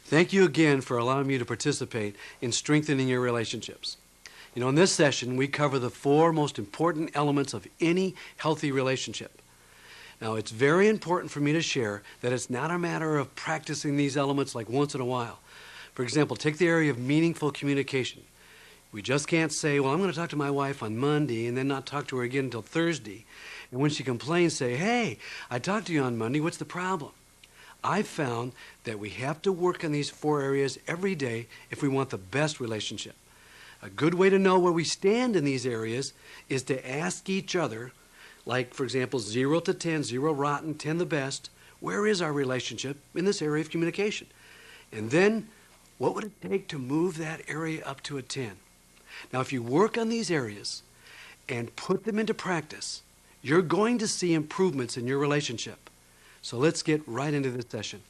Thank you again for allowing me to participate in strengthening your relationships. You know, in this session, we cover the 4 most important elements of any healthy relationship. Now, it's very important for me to share that it's not a matter of practicing these elements like once in a while. For example, take the area of meaningful communication. We just can't say, well, I'm going to talk to my wife on Monday and then not talk to her again until Thursday. And when she complains, say, hey, I talked to you on Monday, what's the problem? I've found that we have to work on these 4 areas every day if we want the best relationship. A good way to know where we stand in these areas is to ask each other, like, for example, 0 to 10, 0 rotten, 10 the best, where is our relationship in this area of communication? And then, what would it take to move that area up to a 10? Now, if you work on these areas and put them into practice, you're going to see improvements in your relationship. So let's get right into this session.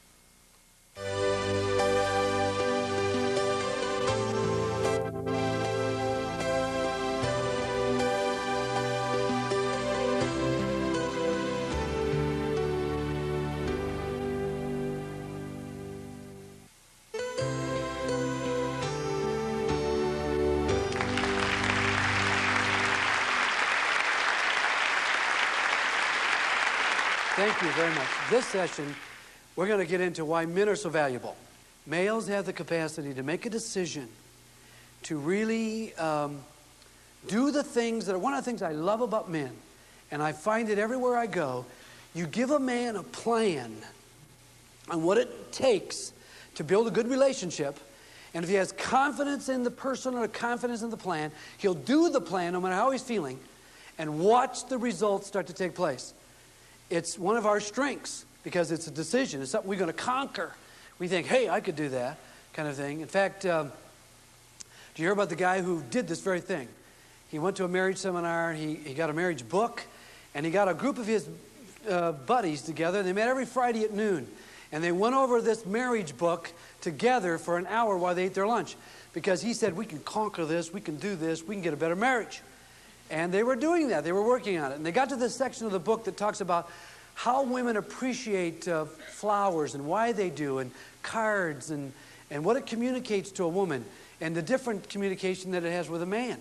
Thank you very much. This session, we're going to get into why men are so valuable. Males have the capacity to make a decision to really do the things that are one of the things I love about men, and I find it everywhere I go. You give a man a plan on what it takes to build a good relationship, and if he has confidence in the person or confidence in the plan, he'll do the plan no matter how he's feeling, and watch the results start to take place. It's one of our strengths because it's a decision. It's something we're going to conquer. We think, hey, I could do that kind of thing. In fact, do you hear about the guy who did this very thing? He went to a marriage seminar, and he got a marriage book, and he got a group of his buddies together. They met every Friday at noon, and they went over this marriage book together for an hour while they ate their lunch because he said, we can conquer this, we can do this, we can get a better marriage. And they were doing that. They were working on it. And they got to this section of the book that talks about how women appreciate flowers and why they do, and cards, and what it communicates to a woman, and the different communication that it has with a man.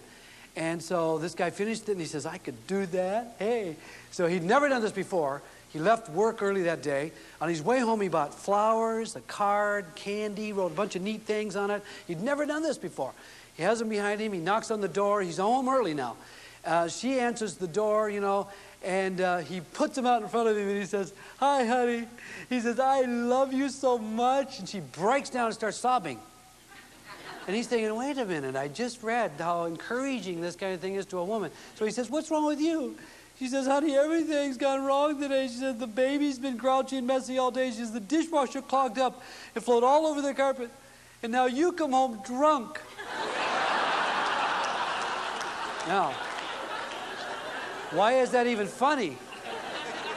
And so this guy finished it, and he says, I could do that. Hey. So he'd never done this before. He left work early that day. On his way home, he bought flowers, a card, candy, wrote a bunch of neat things on it. He'd never done this before. He has them behind him. He knocks on the door. He's home early now. She answers the door, you know, and he puts them out in front of him, and he says, hi, honey. He says, I love you so much. And she breaks down and starts sobbing. And he's thinking, wait a minute, I just read how encouraging this kind of thing is to a woman. So he says, what's wrong with you? She says, honey, everything's gone wrong today. She says, the baby's been grouchy and messy all day. She says, the dishwasher clogged up. It flowed all over the carpet. And now you come home drunk. Now, why is that even funny?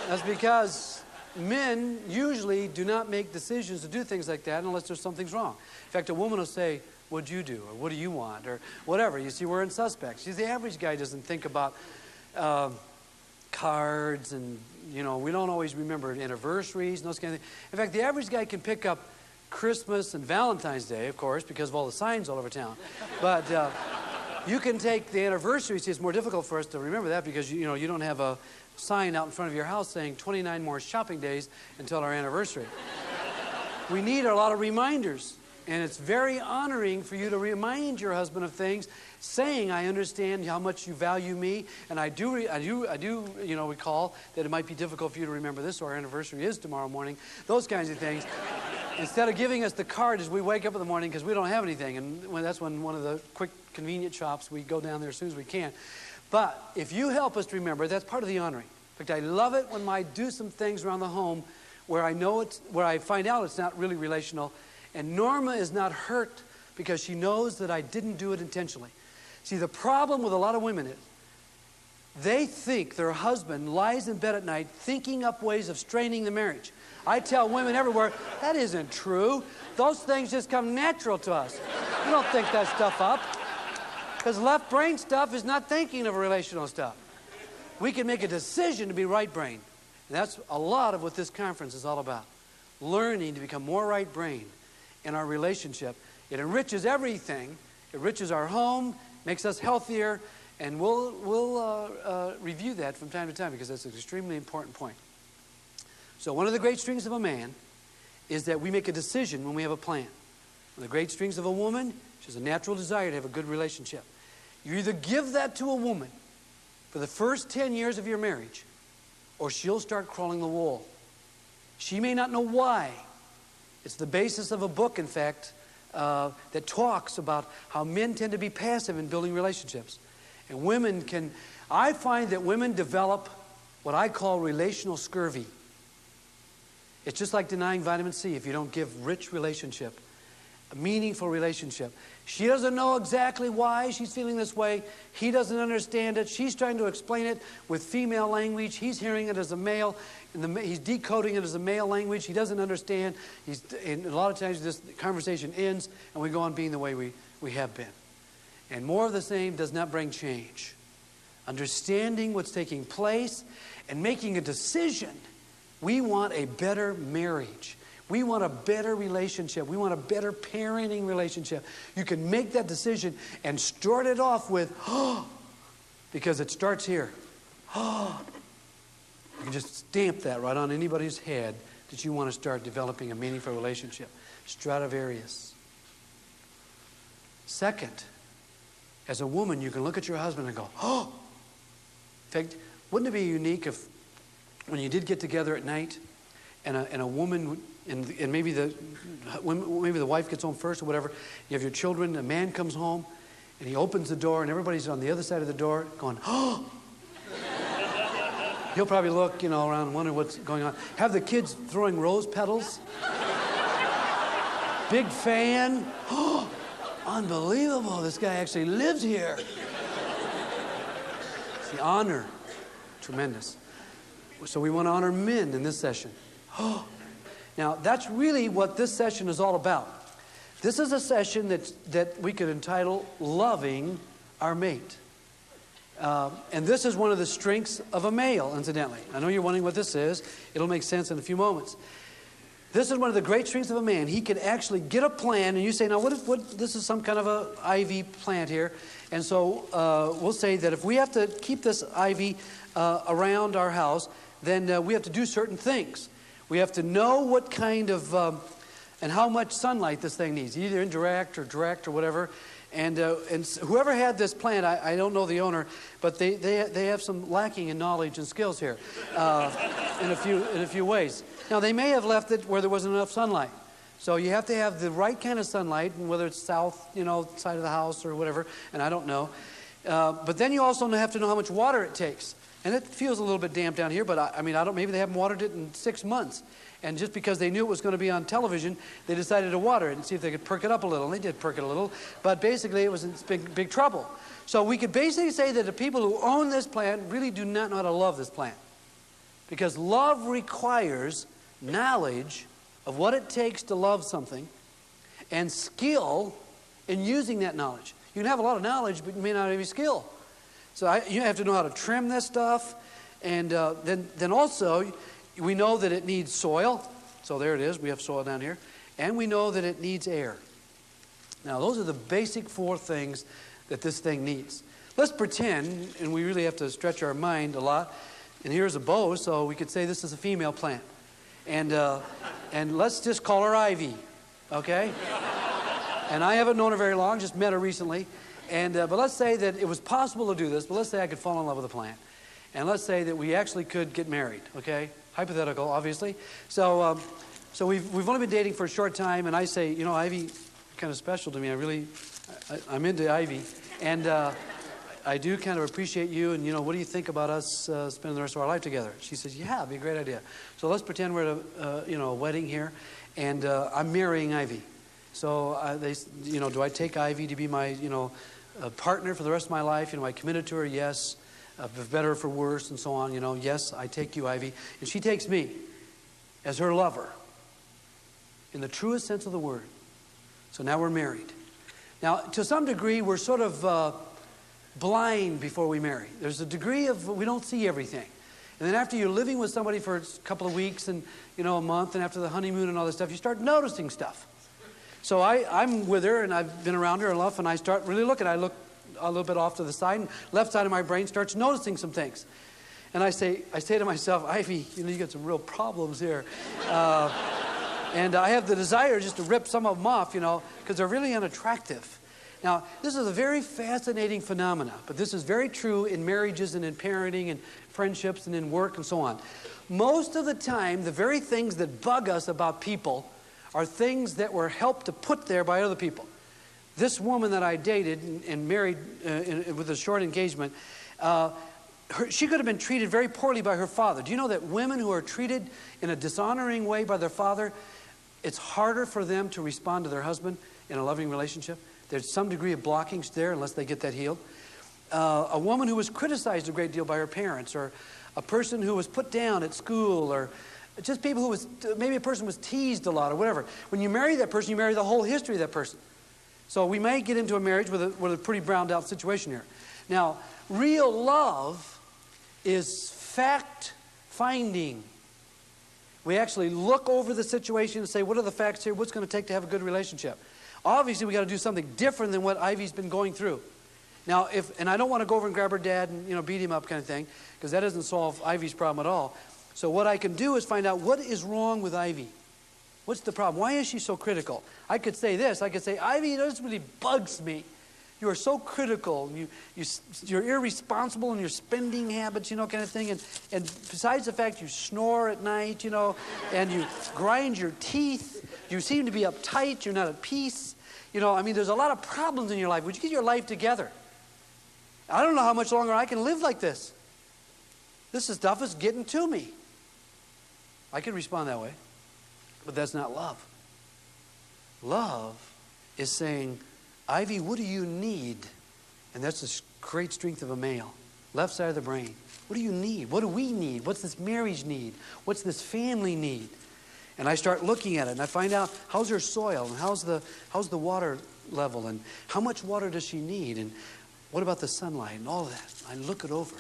That's because men usually do not make decisions to do things like that unless there's something's wrong. In fact, a woman will say, what'd you do? Or what do you want? Or whatever. You see, we're in suspects. See, the average guy doesn't think about cards, and, you know, we don't always remember anniversaries and those kind of things. In fact, the average guy can pick up Christmas and Valentine's Day, of course, because of all the signs all over town. But you can take the anniversary. See, it's more difficult for us to remember that because, you know, you don't have a sign out in front of your house saying 29 more shopping days until our anniversary. We need a lot of reminders. And it's very honoring for you to remind your husband of things, saying, I understand how much you value me, and I do, you know, recall that it might be difficult for you to remember this, or our anniversary is tomorrow morning, those kinds of things. Instead of giving us the card as we wake up in the morning because we don't have anything, and that's when one of the quick convenient shops, we go down there as soon as we can. But if you help us to remember, that's part of the honoring. In fact, I love it when I do some things around the home where I find out it's not really relational, and Norma is not hurt because she knows that I didn't do it intentionally. See, the problem with a lot of women is they think their husband lies in bed at night thinking up ways of straining the marriage. I tell women everywhere, that isn't true. Those things just come natural to us. We don't think that stuff up. Because left brain stuff is not thinking of relational stuff. We can make a decision to be right brain. And that's a lot of what this conference is all about. Learning to become more right brain in our relationship. It enriches everything. It enriches our home, makes us healthier, and we'll review that from time to time because that's an extremely important point. So one of the great strengths of a man is that we make a decision when we have a plan. One of the great strengths of a woman, she has a natural desire to have a good relationship. You either give that to a woman for the first 10 years of your marriage, or she'll start crawling the wall. She may not know why. It's the basis of a book, in fact, that talks about how men tend to be passive in building relationships. And women can, I find that women develop what I call relational scurvy. It's just like denying vitamin C if you don't give rich relationship, a meaningful relationship. She doesn't know exactly why she's feeling this way. He doesn't understand it. She's trying to explain it with female language. He's hearing it as a male. He's decoding it as a male language. He doesn't understand. And a lot of times this conversation ends and we go on being the way we have been. And more of the same does not bring change. Understanding what's taking place and making a decision. We want a better marriage. We want a better relationship. We want a better parenting relationship. You can make that decision and start it off with, oh, because it starts here. Oh. You can just stamp that right on anybody's head that you want to start developing a meaningful relationship. Stradivarius. Second, as a woman, you can look at your husband and go, oh. In fact, wouldn't it be unique if when you did get together at night and a woman, and maybe the wife gets home first or whatever, you have your children, a man comes home and he opens the door and everybody's on the other side of the door going, oh. He'll probably look, around and wonder what's going on. Have the kids throwing rose petals. Big fan. Oh, unbelievable. This guy actually lives here. It's the honor. Tremendous. So we want to honor men in this session. Oh. Now, that's really what this session is all about. This is a session that we could entitle Loving Our Mate. And this is one of the strengths of a male, incidentally. I know you're wondering what this is. It'll make sense in a few moments. This is one of the great strengths of a man. He can actually get a plan, and you say, now, what this is some kind of a ivy plant here. And so we'll say that if we have to keep this ivy around our house, then we have to do certain things. We have to know what kind of and how much sunlight this thing needs, either indirect or direct or whatever. And whoever had this plant, I don't know the owner, but they have some lacking in knowledge and skills here in a few ways. Now, they may have left it where there wasn't enough sunlight. So you have to have the right kind of sunlight, and whether it's south, side of the house or whatever, and I don't know. But then you also have to know how much water it takes. And it feels a little bit damp down here, but I don't. Maybe they haven't watered it in 6 months. And just because they knew it was going to be on television, they decided to water it and see if they could perk it up a little. And they did perk it a little, but basically it was in big trouble. So we could basically say that the people who own this plant really do not know how to love this plant. Because love requires knowledge of what it takes to love something and skill in using that knowledge. You can have a lot of knowledge, but you may not have any skill. So you have to know how to trim this stuff. And then also, we know that it needs soil. So there it is. We have soil down here. And we know that it needs air. Now, those are the basic 4 things that this thing needs. Let's pretend, and we really have to stretch our mind a lot. And here's a bow, so we could say this is a female plant. And let's just call her Ivy, okay? And I haven't known her very long, just met her recently. But let's say that it was possible to do this, but let's say I could fall in love with a plant. And let's say that we actually could get married, okay? Hypothetical, obviously. So we've only been dating for a short time, and I say, Ivy, kind of special to me. I'm into Ivy. And I do kind of appreciate you, and, what do you think about us spending the rest of our life together? She says, yeah, it'd be a great idea. So let's pretend we're at a wedding here, and I'm marrying Ivy. So do I take Ivy to be my, partner for the rest of my life? I committed to her, yes. For better or for worse, and so on. Yes, I take you, Ivy. And she takes me as her lover in the truest sense of the word. So now we're married. Now, to some degree, we're sort of blind before we marry. There's a degree of we don't see everything. And then after you're living with somebody for a couple of weeks and, a month, and after the honeymoon and all this stuff, you start noticing stuff. So I'm with her, and I've been around her enough, and I start really looking. I look a little bit off to the side, and left side of my brain starts noticing some things. And I say to myself, Ivy, you got some real problems here. And I have the desire just to rip some of them off, because they're really unattractive. Now, this is a very fascinating phenomena, but this is very true in marriages and in parenting and friendships and in work and so on. Most of the time, the very things that bug us about people are things that were helped to put there by other people. This woman that I dated and married with a short engagement, she could have been treated very poorly by her father. Do you know that women who are treated in a dishonoring way by their father, it's harder for them to respond to their husband in a loving relationship? There's some degree of blockage there unless they get that healed. A woman who was criticized a great deal by her parents, or a person who was put down at school, or just people who was, maybe a person was teased a lot or whatever. When you marry that person, you marry the whole history of that person. So we may get into a marriage with a pretty browned out situation here. Now, real love is fact-finding. We actually look over the situation and say, what are the facts here? What's going to take to have a good relationship? Obviously, we got to do something different than what Ivy's been going through. Now, and I don't want to go over and grab her dad and beat him up kind of thing, because that doesn't solve Ivy's problem at all. So what I can do is find out what is wrong with Ivy. What's the problem? Why is she so critical? I could say this. I could say, Ivy, this really bugs me. You are so critical. You're irresponsible in your spending habits, kind of thing. And besides the fact you snore at night, and you grind your teeth, you seem to be uptight. You're not at peace. There's a lot of problems in your life. Would you get your life together? I don't know how much longer I can live like this. This stuff is getting to me. I can respond that way. But that's not love. Love is saying, Ivy, what do you need? And that's the great strength of a male. Left side of the brain. What do you need? What do we need? What's this marriage need? What's this family need? And I start looking at it, and I find out, how's her soil, and how's the water level, and how much water does she need, and what about the sunlight, and all of that. I look it over.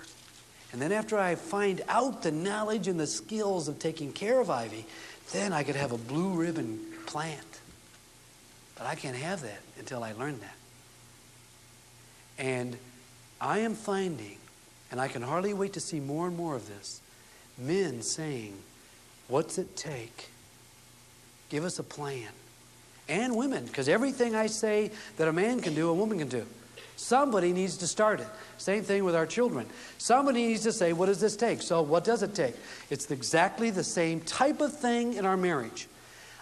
And then after I find out the knowledge and the skills of taking care of Ivy, then I could have a blue ribbon plant. But I can't have that until I learn that. And I am finding, and I can hardly wait to see more and more of this, men saying, what's it take? Give us a plan. And women, because everything I say that a man can do, a woman can do. Somebody needs to start it. Same thing with our children. Somebody needs to say, what does this take? So what does it take? It's exactly the same type of thing in our marriage.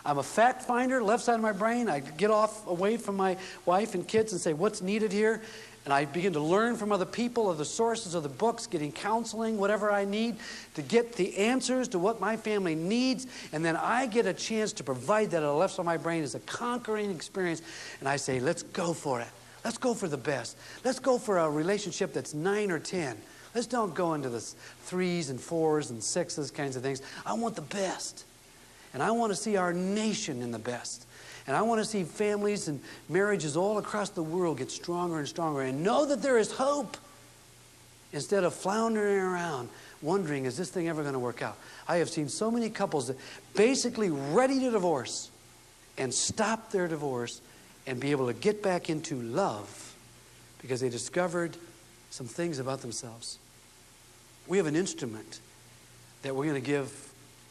I'm a fact finder, left side of my brain. I get off away from my wife and kids and say, what's needed here? And I begin to learn from other people, of the sources of the books, getting counseling, whatever I need, to get the answers to what my family needs. And then I get a chance to provide that on the left side of my brain as a conquering experience. And I say, let's go for it. Let's go for the best. Let's go for a relationship that's 9 or 10. Let's don't go into the 3s and 4s and 6s kinds of things. I want the best. And I want to see our nation in the best. And I want to see families and marriages all across the world get stronger and stronger, and know that there is hope, instead of floundering around wondering, is this thing ever going to work out? I have seen so many couples that basically ready to divorce and stop their divorce and be able to get back into love because they discovered some things about themselves. We have an instrument that we're going to give,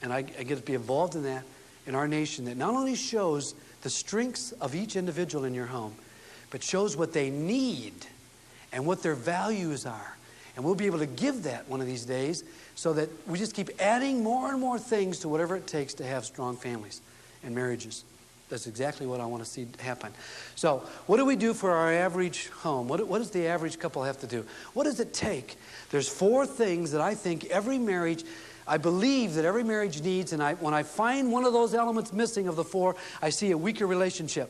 and I get to be involved in that in our nation, that not only shows the strengths of each individual in your home, but shows what they need and what their values are. And we'll be able to give that one of these days, so that we just keep adding more and more things to whatever it takes to have strong families and marriages. That's exactly what I want to see happen. So what do we do for our average home? What does the average couple have to do? What does it take? There's 4 things that I think every marriage, I believe that every marriage needs, and when I find one of those elements missing of the 4, I see a weaker relationship.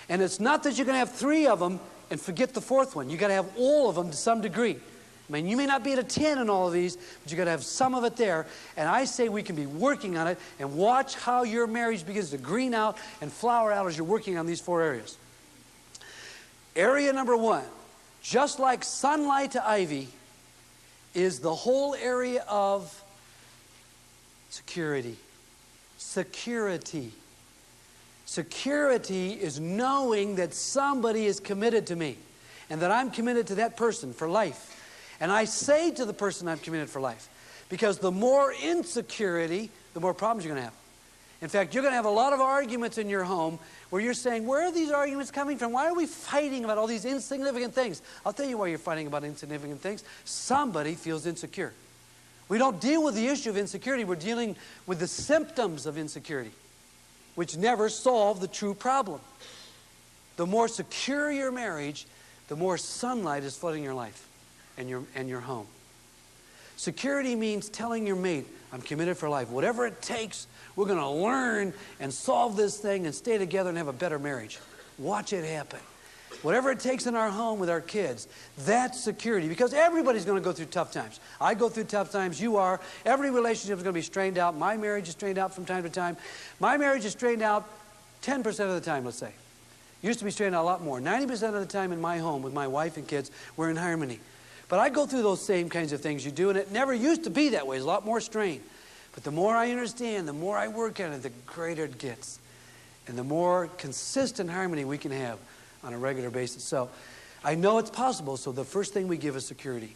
And it's not that you're going to have 3 of them and forget the 4th one. You've got to have all of them to some degree. I mean, you may not be at a 10 in all of these, but you've got to have some of it there. And I say we can be working on it, and watch how your marriage begins to green out and flower out as you're working on these 4 areas. Area number 1, just like sunlight to ivy, is the whole area of security. Security. Security is knowing that somebody is committed to me and that I'm committed to that person for life. And I say to the person I'm committed for life. Because the more insecurity, the more problems you're going to have. In fact, you're going to have a lot of arguments in your home where you're saying, where are these arguments coming from? Why are we fighting about all these insignificant things? I'll tell you why you're fighting about insignificant things. Somebody feels insecure. We don't deal with the issue of insecurity. We're dealing with the symptoms of insecurity, which never solve the true problem. The more secure your marriage, the more sunlight is flooding your life and your home. Security means telling your mate, I'm committed for life. Whatever it takes, we're going to learn and solve this thing and stay together and have a better marriage. Watch it happen. Whatever it takes in our home with our kids, that's security. Because everybody's going to go through tough times. I go through tough times. You are. Every relationship is going to be strained out. My marriage is strained out from time to time. My marriage is strained out 10% of the time, let's say. Used to be strained out a lot more. 90% of the time in my home with my wife and kids, we're in harmony. But I go through those same kinds of things you do, and it never used to be that way. There's a lot more strain. But the more I understand, the more I work at it, the greater it gets. And the more consistent harmony we can have on a regular basis. So I know it's possible, so the first thing we give is security.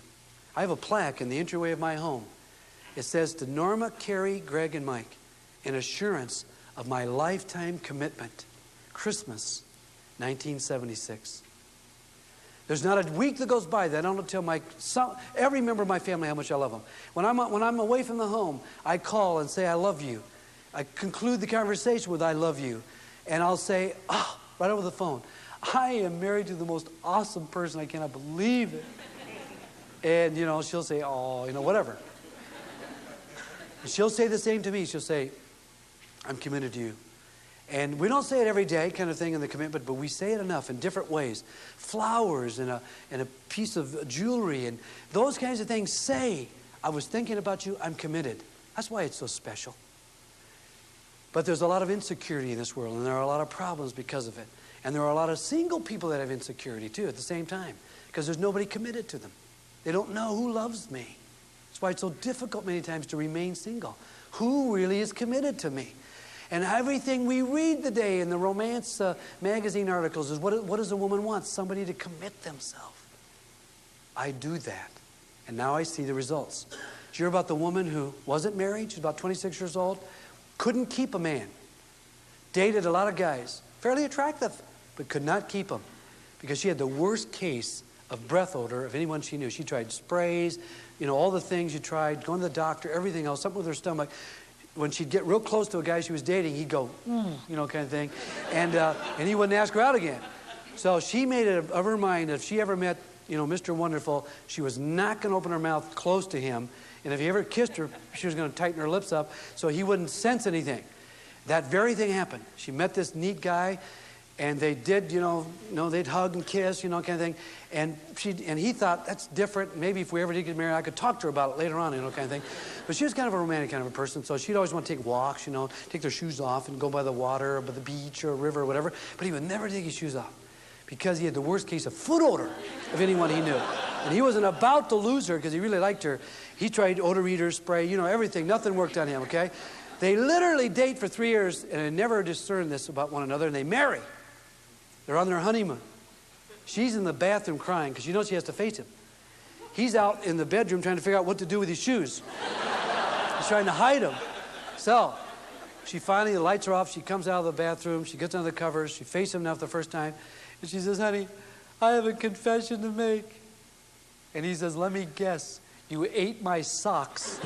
I have a plaque in the entryway of my home. It says, to Norma, Carrie, Greg, and Mike, an assurance of my lifetime commitment. Christmas, 1976. There's not a week that goes by that I don't tell every member of my family how much I love them. When I'm away from the home, I call and say, I love you. I conclude the conversation with, I love you. And I'll say, right over the phone, I am married to the most awesome person. I cannot believe it. And, she'll say, whatever. And she'll say the same to me. She'll say, I'm committed to you. And we don't say it every day kind of thing in the commitment, but we say it enough in different ways. Flowers and a piece of jewelry and those kinds of things say, I was thinking about you, I'm committed. That's why it's so special. But there's a lot of insecurity in this world, and there are a lot of problems because of it. And there are a lot of single people that have insecurity too at the same time, because there's nobody committed to them. They don't know who loves me. That's why it's so difficult many times to remain single. Who really is committed to me? And everything we read today in the romance magazine articles is what does a woman want? Somebody to commit themselves. I do that. And now I see the results. Did you hear about the woman who wasn't married? She's about 26 years old. Couldn't keep a man. Dated a lot of guys. Fairly attractive, but could not keep them. Because she had the worst case of breath odor of anyone she knew. She tried sprays, all the things you tried, going to the doctor, everything else, something with her stomach. When she'd get real close to a guy she was dating, he'd go, kind of thing. And he wouldn't ask her out again. So she made it of her mind that if she ever met, Mr. Wonderful, she was not going to open her mouth close to him. And if he ever kissed her, she was going to tighten her lips up so he wouldn't sense anything. That very thing happened. She met this neat guy, and they did, they'd hug and kiss, kind of thing. And he thought, that's different. Maybe if we ever did get married, I could talk to her about it later on, kind of thing. But she was kind of a romantic kind of a person, so she'd always want to take walks, take their shoes off and go by the water or by the beach or a river or whatever. But he would never take his shoes off because he had the worst case of foot odor of anyone he knew. And he wasn't about to lose her because he really liked her. He tried odor eater spray, everything. Nothing worked on him, okay? They literally date for 3 years, and they never discern this about one another, and they marry. They're on their honeymoon. She's in the bathroom crying because she knows she has to face him. He's out in the bedroom trying to figure out what to do with his shoes. He's trying to hide them. So she finally, the lights are off. She comes out of the bathroom. She gets under the covers. She faces him now for the first time. And she says, honey, I have a confession to make. And he says, let me guess. You ate my socks.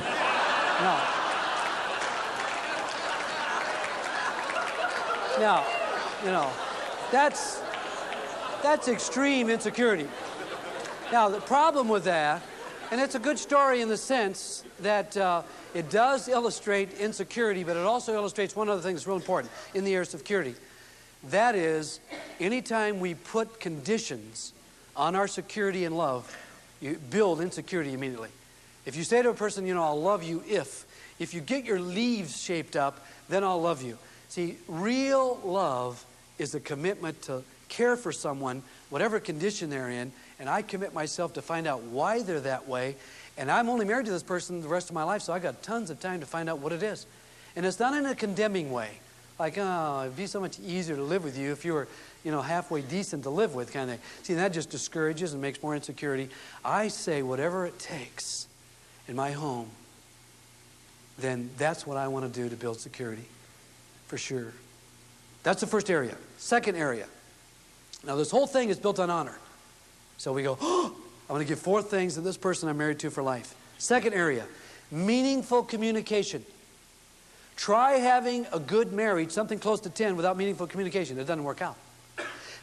Now, that's extreme insecurity. Now, the problem with that, and it's a good story in the sense that it does illustrate insecurity, but it also illustrates one other thing that's real important in the area of security. That is, anytime we put conditions on our security and love, you build insecurity immediately. If you say to a person, I'll love you if you get your leaves shaped up, then I'll love you. See, real love is a commitment to care for someone, whatever condition they're in, and I commit myself to find out why they're that way. And I'm only married to this person the rest of my life, so I got tons of time to find out what it is. And it's not in a condemning way. Like, oh, it'd be so much easier to live with you if you were, halfway decent to live with kind of thing. See, that just discourages and makes more insecurity. I say whatever it takes in my home, then that's what I want to do to build security, for sure. That's the first area. Second area. Now, this whole thing is built on honor. So we go, oh, I'm going to give 4 things to this person I'm married to for life. Second area, meaningful communication. Try having a good marriage, something close to 10, without meaningful communication. It doesn't work out.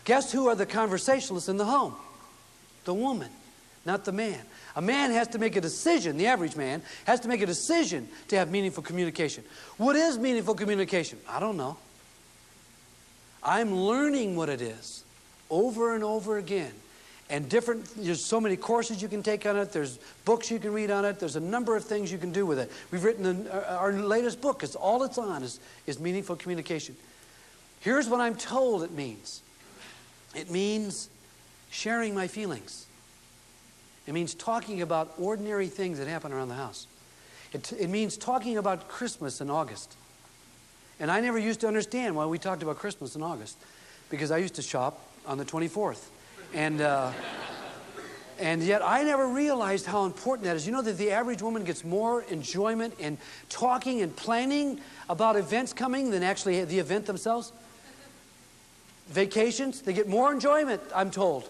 Guess who are the conversationalists in the home? The woman, not the man. A man has to make a decision, the average man has to make a decision to have meaningful communication. What is meaningful communication? I don't know. I'm learning what it is over and over again. And there's so many courses you can take on it. There's books you can read on it. There's a number of things you can do with it. We've written our latest book. It's all it's on is meaningful communication. Here's what I'm told it means. It means sharing my feelings. It means talking about ordinary things that happen around the house. It means talking about Christmas in August. And I never used to understand why we talked about Christmas in August, because I used to shop on the 24th. And yet I never realized how important that is. You know that the average woman gets more enjoyment in talking and planning about events coming than actually the event themselves? Vacations, they get more enjoyment, I'm told,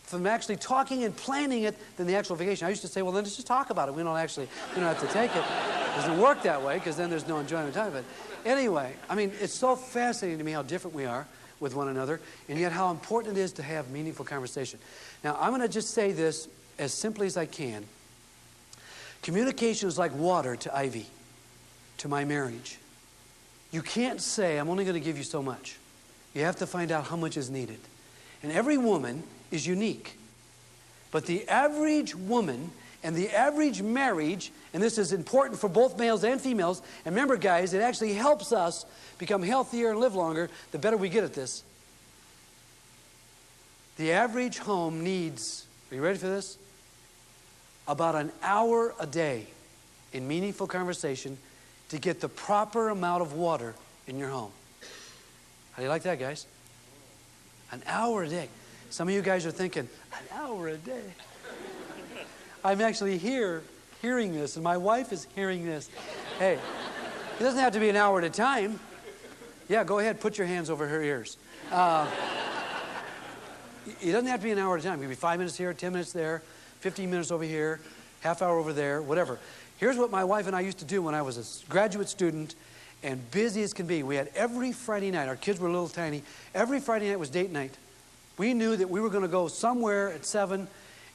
from actually talking and planning it than the actual vacation. I used to say, well, then let's just talk about it. We don't have to take it. It doesn't work that way, because then there's no enjoyment time. But anyway, I mean, it's so fascinating to me how different we are with one another, and yet how important it is to have meaningful conversation. Now, I'm going to just say this as simply as I can. Communication is like water to Ivy, to my marriage. You can't say, I'm only going to give you so much. You have to find out how much is needed. And every woman is unique. But the average woman and the average marriage, and this is important for both males and females, and remember, guys, it actually helps us become healthier and live longer the better we get at this. The average home needs, are you ready for this? About an hour a day in meaningful conversation to get the proper amount of water in your home. How do you like that, guys? An hour a day. Some of you guys are thinking, an hour a day? I'm actually hearing this, and my wife is hearing this. Hey, it doesn't have to be an hour at a time. Yeah, go ahead, put your hands over her ears. It doesn't have to be an hour at a time. It could be 5 minutes here, 10 minutes there, 15 minutes over here, half hour over there, whatever. Here's what my wife and I used to do when I was a graduate student and busy as can be. We had every Friday night, our kids were a little tiny, every Friday night was date night. We knew that we were going to go somewhere at 7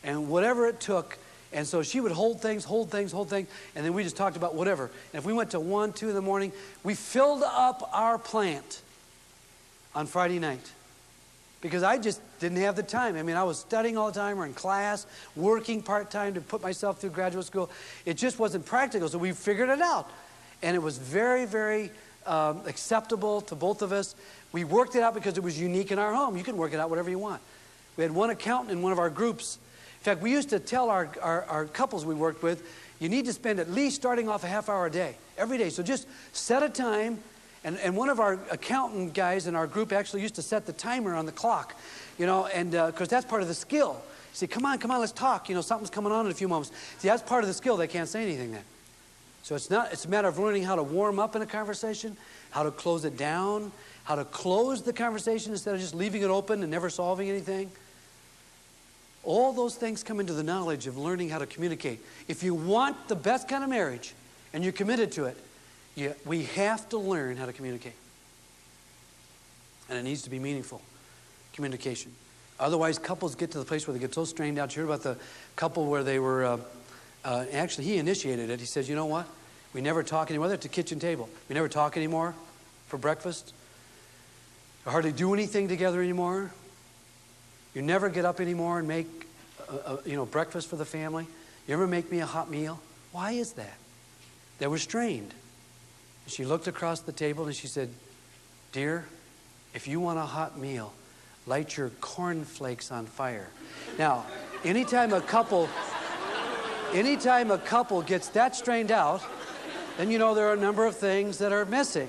and whatever it took. And so she would hold things, and then we just talked about whatever. And if we went to 1, 2 in the morning, we filled up our plant on Friday night. Because I just didn't have the time. I mean, I was studying all the time or in class, working part-time to put myself through graduate school. It just wasn't practical, so we figured it out. And it was very, very acceptable to both of us. We worked it out because it was unique in our home. You can work it out whatever you want. We had one accountant in one of our groups. In fact, we used to tell our couples we worked with, you need to spend at least starting off a half hour a day, every day. So just set a time. And one of our accountant guys in our group actually used to set the timer on the clock, and because that's part of the skill. You say, come on, let's talk. Something's coming on in a few moments. See, that's part of the skill. They can't say anything then. So it's a matter of learning how to warm up in a conversation, how to close it down, how to close the conversation instead of just leaving it open and never solving anything. All those things come into the knowledge of learning how to communicate. If you want the best kind of marriage and you're committed to it, we have to learn how to communicate. And it needs to be meaningful communication. Otherwise, couples get to the place where they get so strained out. You heard about the couple where they were, actually he initiated it. He says, you know what? We never talk anymore. They're at the kitchen table. We never talk anymore for breakfast. We hardly do anything together anymore. You never get up anymore and make breakfast for the family. You ever make me a hot meal? Why is that? They were strained. And she looked across the table and she said, dear, if you want a hot meal, light your cornflakes on fire. Now, anytime a couple gets that strained out, then you know there are a number of things that are missing,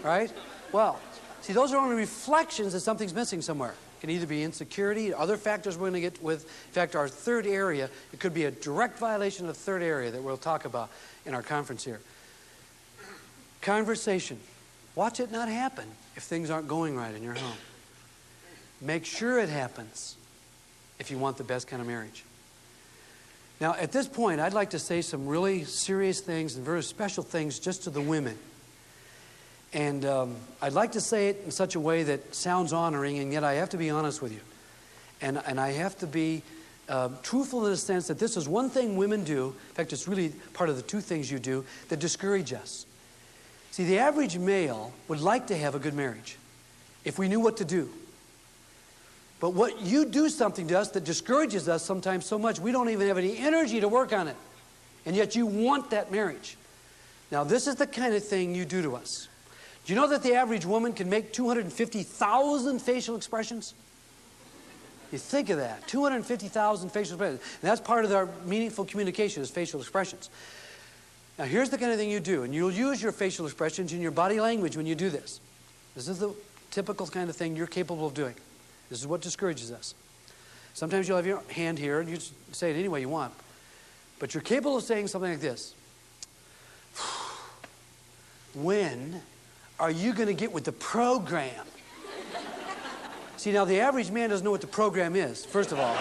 right? Well, see, those are only reflections that something's missing somewhere. It can either be insecurity, other factors we're going to get with. In fact, our third area, it could be a direct violation of the third area that we'll talk about in our conference here. Conversation. Watch it not happen if things aren't going right in your home. Make sure it happens if you want the best kind of marriage. Now, at this point, I'd like to say some really serious things and very special things just to the women. And I'd like to say it in such a way that sounds honoring, and yet I have to be honest with you. And I have to be truthful in the sense that this is one thing women do. In fact, it's really part of the two things you do that discourage us. See, the average male would like to have a good marriage if we knew what to do. But what you do something to us that discourages us sometimes so much, we don't even have any energy to work on it. And yet you want that marriage. Now, this is the kind of thing you do to us. Do you know that the average woman can make 250,000 facial expressions? You think of that, 250,000 facial expressions. And that's part of our meaningful communication is facial expressions. Now, here's the kind of thing you do, and you'll use your facial expressions in your body language when you do this. This is the typical kind of thing you're capable of doing. This is what discourages us. Sometimes you'll have your hand here, and you say it any way you want. But you're capable of saying something like this. When are you going to get with the program? See, now the average man doesn't know what the program is, first of all.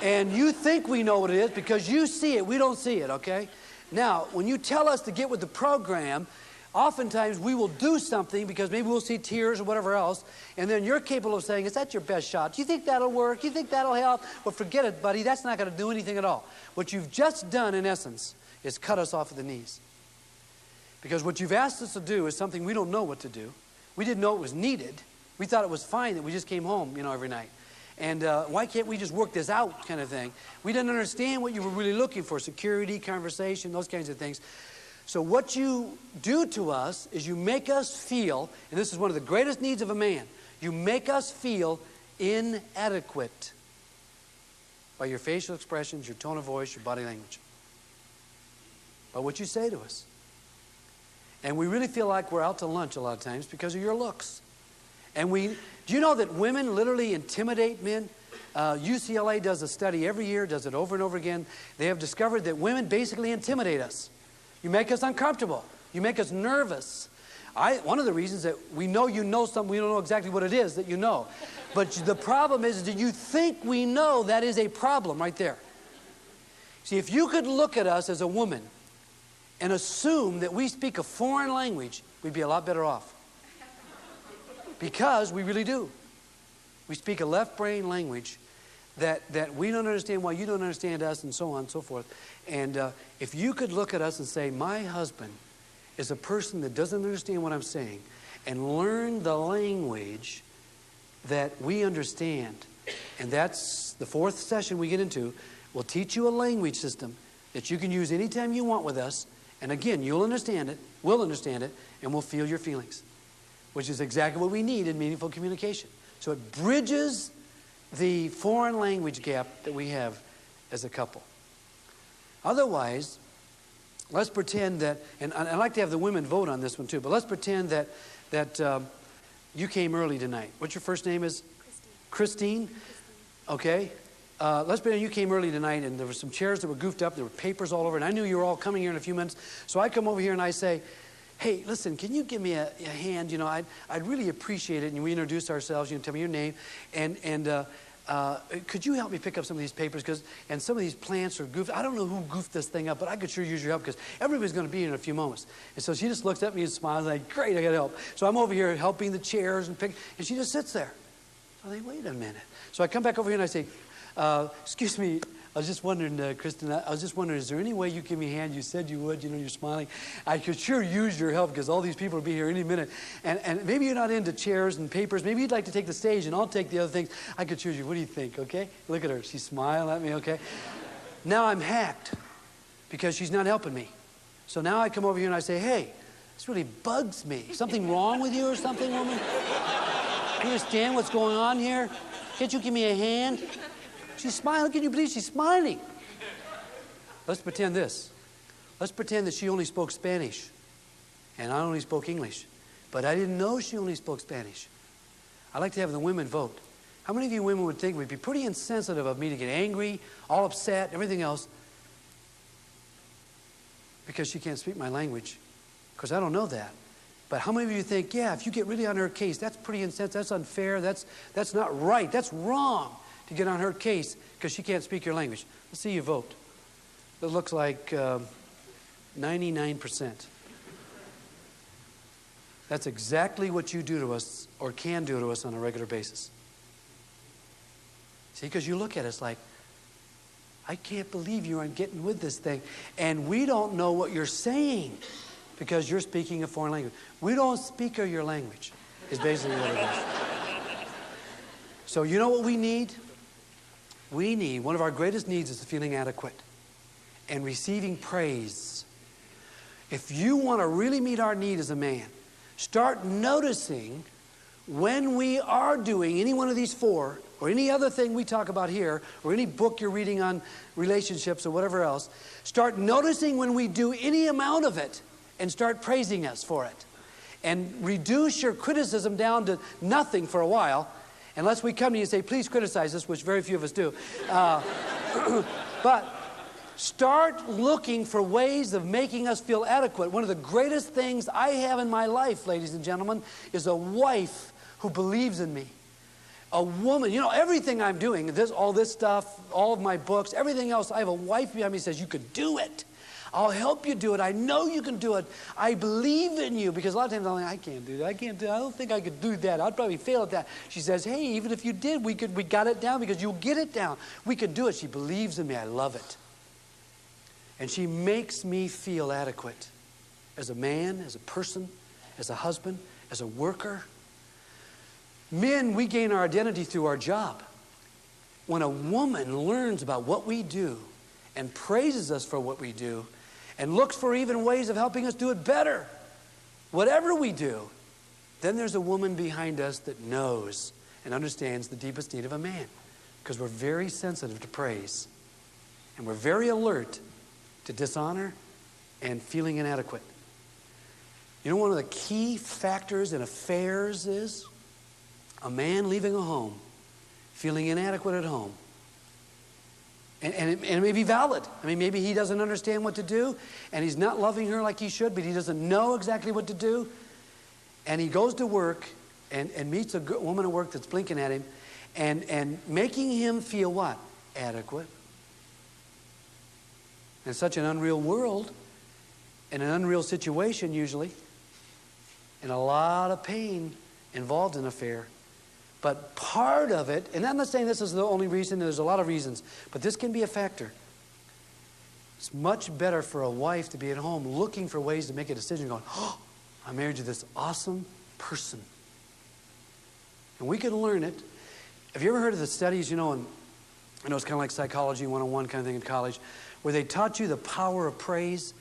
And you think we know what it is because you see it. We don't see it, okay? Now, when you tell us to get with the program, oftentimes we will do something because maybe we'll see tears or whatever else, and then you're capable of saying, is that your best shot? Do you think that'll work? Do you think that'll help? Well, forget it, buddy. That's not going to do anything at all. What you've just done, in essence, is cut us off at the knees. Because what you've asked us to do is something we don't know what to do. We didn't know it was needed. We thought it was fine that we just came home, every night. And why can't we just work this out kind of thing? We didn't understand what you were really looking for, security, conversation, those kinds of things. So what you do to us is you make us feel, and this is one of the greatest needs of a man, you make us feel inadequate by your facial expressions, your tone of voice, your body language, by what you say to us. And we really feel like we're out to lunch a lot of times because of your looks. And do you know that women literally intimidate men? UCLA does a study every year, does it over and over again. They have discovered that women basically intimidate us. You make us uncomfortable. You make us nervous. One of the reasons that we know you know something, we don't know exactly what it is that you know. But the problem is that you think we know. That is a problem right there. See, if you could look at us as a woman and assume that we speak a foreign language, we'd be a lot better off. Because we really do. We speak a left brain language that we don't understand why you don't understand us, and so on and so forth. And if you could look at us and say, my husband is a person that doesn't understand what I'm saying, and learn the language that we understand, and that's the fourth session we get into, we'll teach you a language system that you can use anytime you want with us, and again, you'll understand it, we'll understand it, and we'll feel your feelings, which is exactly what we need in meaningful communication. So it bridges the foreign language gap that we have as a couple. Otherwise, let's pretend that, and I'd like to have the women vote on this one too, but let's pretend that you came early tonight. What's your first name is? Christine. Christine? Okay. Let's pretend you came early tonight and there were some chairs that were goofed up, there were papers all over, and I knew you were all coming here in a few minutes. So I come over here and I say, hey, listen, can you give me a hand? I'd really appreciate it. And we introduce ourselves, tell me your name. And could you help me pick up some of these papers? And some of these plants are goofed. I don't know who goofed this thing up, but I could sure use your help because everybody's going to be here in a few moments. And so she just looks at me and smiles like, great, I got help. So I'm over here helping the chairs and she just sits there. So I think, wait a minute. So I come back over here and I say, excuse me, I was just wondering, Kristen, I was just wondering, is there any way you give me a hand? You said you would, you're smiling. I could sure use your help because all these people will be here any minute. And maybe you're not into chairs and papers. Maybe you'd like to take the stage and I'll take the other things. I could choose you. What do you think, okay? Look at her. She's smiling at me, okay? Now I'm hacked because she's not helping me. So now I come over here and I say, hey, this really bugs me. Something wrong with you or something, woman? You understand what's going on here? Can't you give me a hand? She's smiling. Can you believe she's smiling? Let's pretend this. Let's pretend that she only spoke Spanish. and I only spoke English. But I didn't know she only spoke Spanish. I'd like to have the women vote. How many of you women would think it would be pretty insensitive of me to get angry, all upset, everything else, because she can't speak my language? Because I don't know that. But how many of you think, yeah, if you get really on her case, that's pretty insensitive, that's unfair, that's not right, that's wrong to get on her case because she can't speak your language? Let's see you vote. It looks like 99%. That's exactly what you do to us or can do to us on a regular basis. See, because you look at us like, I can't believe you aren't getting with this thing. And we don't know what you're saying because you're speaking a foreign language. We don't speak your language, is basically what it is. So you know what we need? We need, one of our greatest needs is feeling adequate and receiving praise. If you want to really meet our need as a man, start noticing when we are doing any one of these four, or any other thing we talk about here, or any book you're reading on relationships or whatever else, start noticing when we do any amount of it and start praising us for it. And reduce your criticism down to nothing for a while, unless we come to you and say, please criticize us, which very few of us do. But start looking for ways of making us feel adequate. One of the greatest things I have in my life, ladies and gentlemen, is a wife who believes in me. A woman, you know, everything I'm doing, all this stuff, all of my books, everything else, I have a wife behind me who says, you could do it. I'll help you do it. I know you can do it. I believe in you. Because a lot of times I'm like, I can't do that. I can't do that. I don't think I could do that. I'd probably fail at that. She says, hey, even if you did, we got it down because you'll get it down. We could do it. She believes in me. I love it. And she makes me feel adequate as a man, as a person, as a husband, as a worker. Men, we gain our identity through our job. When a woman learns about what we do and praises us for what we do and looks for even ways of helping us do it better, whatever we do, then there's a woman behind us that knows and understands the deepest need of a man, because we're very sensitive to praise and we're very alert to dishonor and feeling inadequate. You know, one of the key factors in affairs is a man leaving a home, feeling inadequate at home. And it may be valid. I mean, maybe he doesn't understand what to do, and he's not loving her like he should, but he doesn't know exactly what to do. And he goes to work and meets a woman at work that's blinking at him and making him feel what? Adequate. In such an unreal world, in an unreal situation usually, and a lot of pain involved in an affair. But part of it, and I'm not saying this is the only reason, there's a lot of reasons, but this can be a factor. It's much better for a wife to be at home looking for ways to make a decision, going, oh, I'm married to this awesome person. And we can learn it. Have you ever heard of the studies, you know, and I know it's kind of like psychology 101 kind of thing in college, where they taught you the power of praise?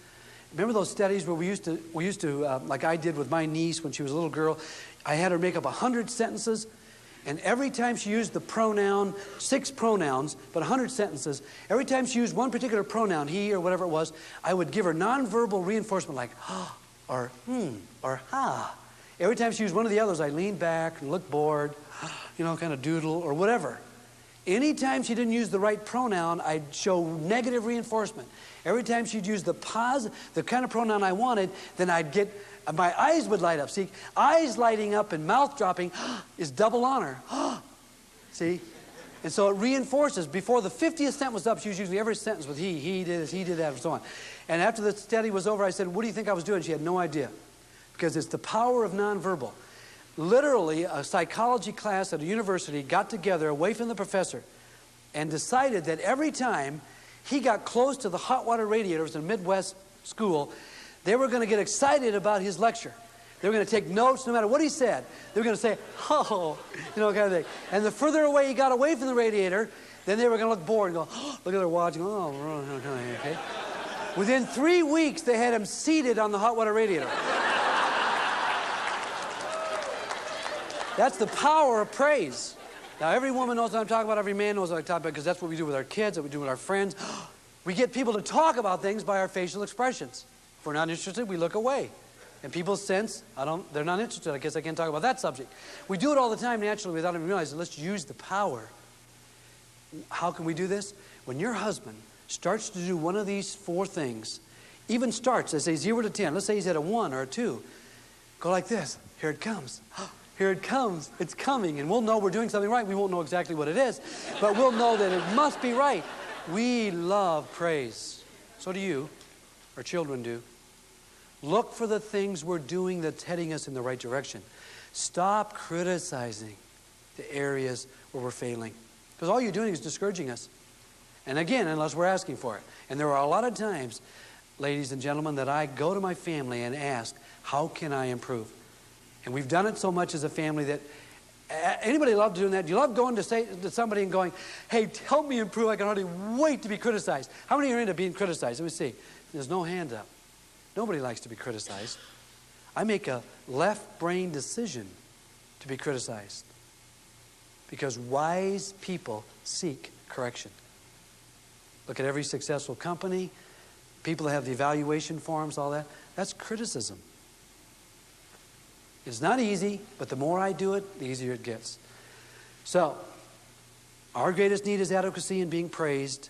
Remember those studies where we used to like I did with my niece when she was a little girl, I had her make up 100 sentences. And every time she used the pronoun, 6 pronouns, but 100 sentences, every time she used one particular pronoun, he or whatever it was, I would give her nonverbal reinforcement like, or or ha. Every time she used one of the others, I leaned back and looked bored, you know, kind of doodle or whatever. Anytime she didn't use the right pronoun, I'd show negative reinforcement. Every time she'd use the kind of pronoun I wanted, then I'd get, my eyes would light up. See, eyes lighting up and mouth dropping is double honor. See? And so it reinforces. Before the 50th sentence was up, she was usually every sentence with he did this, he did that, and so on. And after the study was over, I said, what do you think I was doing? She had no idea. Because it's the power of nonverbal. Literally, a psychology class at a university got together away from the professor and decided that every time he got close to the hot water radiators in a Midwest school, they were going to get excited about his lecture. They were going to take notes no matter what he said. They were going to say, oh, you know, kind of thing. And the further away he got away from the radiator, then they were going to look bored and go, oh, look at their watch, oh, okay. Within 3 weeks, they had him seated on the hot water radiator. That's the power of praise. Now, every woman knows what I'm talking about. Every man knows what I'm talking about, because that's what we do with our kids, what we do with our friends. We get people to talk about things by our facial expressions. If we're not interested, we look away. And people sense, they're not interested. I guess I can't talk about that subject. We do it all the time naturally without even realizing. Let's use the power. How can we do this? When your husband starts to do one of these 4 things, even starts, let's say 0 to 10. Let's say he's at a 1 or a 2. Go like this. Here it comes. Here it comes. It's coming. And we'll know we're doing something right. We won't know exactly what it is, but we'll know that it must be right. We love praise. So do you. Our children do. Look for the things we're doing that's heading us in the right direction. Stop criticizing the areas where we're failing. Because all you're doing is discouraging us. And again, unless we're asking for it. And there are a lot of times, ladies and gentlemen, that I go to my family and ask, how can I improve? And we've done it so much as a family that anybody love doing that? Do you love going to say to somebody and going, hey, help me improve. I can hardly wait to be criticized. How many are into being criticized? Let me see. There's no hand up. Nobody likes to be criticized. I make a left-brain decision to be criticized. Because wise people seek correction. Look at every successful company. People that have the evaluation forms, all that. That's criticism. It's not easy, but the more I do it, the easier it gets. So, our greatest need is adequacy and being praised.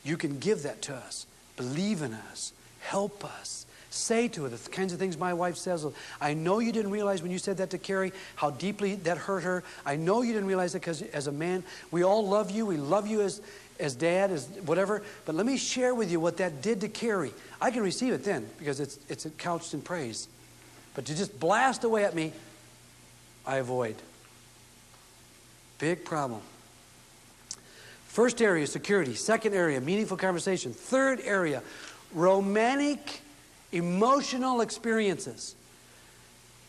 You can give that to us. Believe in us. Help us. Say to it the kinds of things my wife says. I know you didn't realize when you said that to Carrie how deeply that hurt her. I know you didn't realize it because as a man, we all love you. We love you as dad, as whatever. But let me share with you what that did to Carrie. I can receive it then because it's couched in praise. But to just blast away at me, I avoid. Big problem. First area, security. Second area, meaningful conversation. Third area, romantic emotional experiences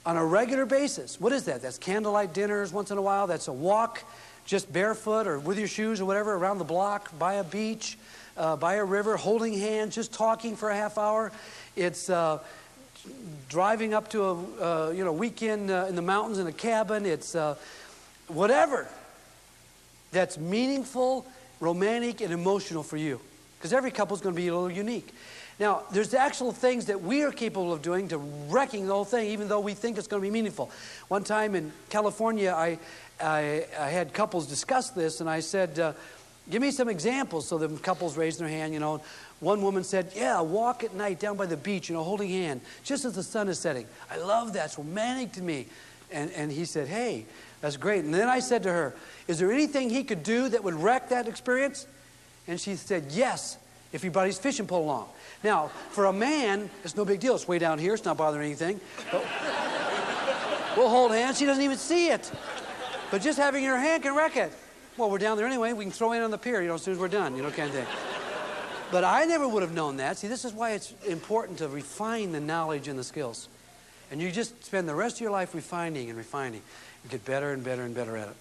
on a regular basis. What is that? That's candlelight dinners once in a while. That's a walk just barefoot or with your shoes or whatever around the block, by a beach, by a river, holding hands, just talking for a half hour. It's driving up to a weekend in the mountains in a cabin. It's whatever that's meaningful, romantic, and emotional for you. Because every couple is going to be a little unique. Now, there's actual things that we are capable of doing to wrecking the whole thing, even though we think it's going to be meaningful. One time in California, I had couples discuss this, and I said, give me some examples. So the couples raised their hand, One woman said, yeah, walk at night down by the beach, holding hand, just as the sun is setting. I love that. It's romantic to me. And he said, hey, that's great. And then I said to her, is there anything he could do that would wreck that experience? And she said, yes, if he brought his fishing pole along. Now, for a man, it's no big deal. It's way down here. It's not bothering anything. But we'll hold hands. She doesn't even see it. But just having your hand can wreck it. Well, we're down there anyway. We can throw in on the pier, as soon as we're done, kind of thing. But I never would have known that. See, this is why it's important to refine the knowledge and the skills. And you just spend the rest of your life refining and refining. You get better and better and better at it.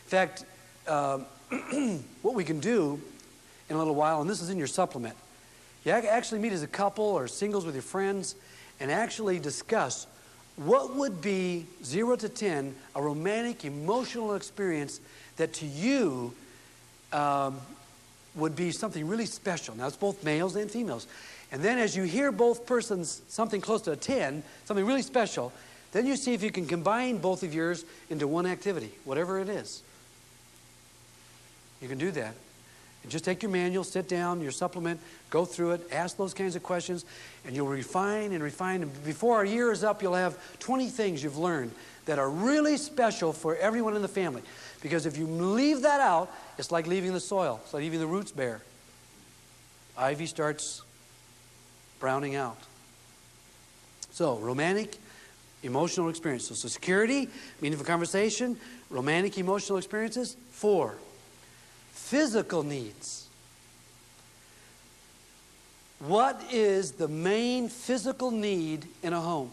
In fact, what we can do in a little while, and this is in your supplement, you actually meet as a couple or singles with your friends and actually discuss what would be 0 to 10 a romantic, emotional experience that to you would be something really special. Now, it's both males and females. And then as you hear both persons something close to a 10, something really special, then you see if you can combine both of yours into one activity, whatever it is. You can do that. And just take your manual, sit down, your supplement, go through it, ask those kinds of questions, and you'll refine and refine. And before our year is up, you'll have 20 things you've learned that are really special for everyone in the family. Because if you leave that out, it's like leaving the soil. It's like leaving the roots bare. Ivy starts browning out. So, romantic, emotional experiences. So, security, meaningful conversation, romantic, emotional experiences. 4, physical needs. What is the main physical need in a home?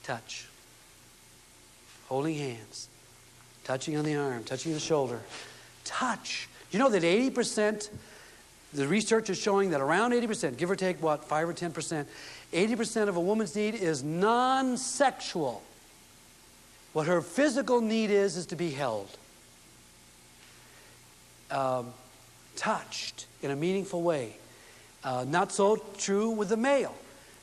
Touch. Holding hands. Touching on the arm. Touching the shoulder. Touch. You know that 80%, the research is showing that around 80%, give or take what, 5 or 10%, 80% of a woman's need is non-sexual. What her physical need is to be held. Touched in a meaningful way. Not so true with the male.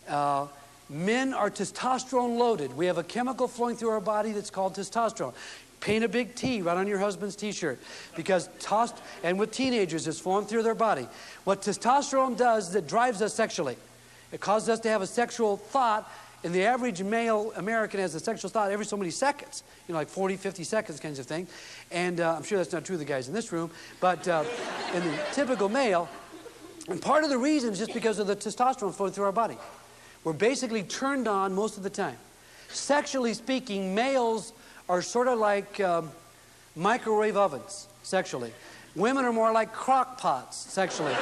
Men are testosterone loaded. We have a chemical flowing through our body that's called testosterone. Paint a big T right on your husband's t-shirt, because and with teenagers, it's flowing through their body. What testosterone does is it drives us sexually. It causes us to have a sexual thought, and the average male American has a sexual thought every so many seconds, like 40, 50 seconds kinds of thing. And I'm sure that's not true of the guys in this room, but in the typical male, and part of the reason is just because of the testosterone flowing through our body. We're basically turned on most of the time. Sexually speaking, males are sort of like microwave ovens sexually. Women are more like crock pots sexually.